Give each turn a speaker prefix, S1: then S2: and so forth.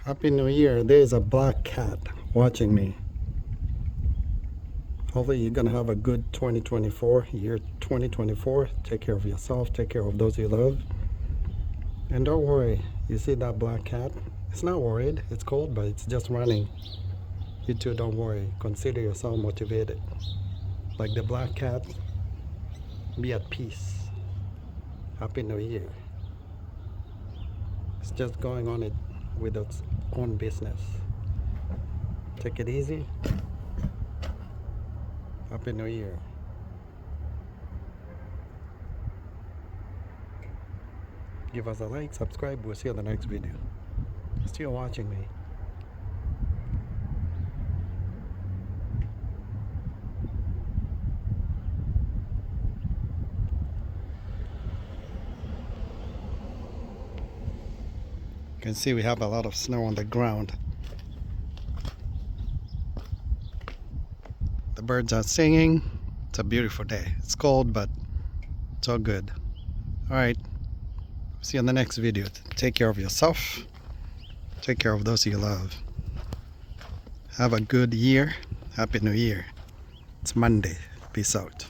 S1: Happy New Year. There's a black cat watching me. Hopefully you're gonna have a good 2024, year 2024. Take care of yourself, take care of those you love. And don't worry, you see that black cat? It's not worried, it's cold, but it's just running. You too, don't worry. Consider yourself motivated. Like the black cat, be at peace. Happy New Year. It's just going on it with its own business. Take it easy. Happy New Year. Give us a like, subscribe. We'll see you on the next video. Still watching me. You can see we have a lot of snow on the ground. The birds are singing. It's a beautiful day. It's cold, but it's all good. Alright. See you in the next video. Take care of yourself. Take care of those you love. Have a good year. Happy New Year. It's Monday. Peace out.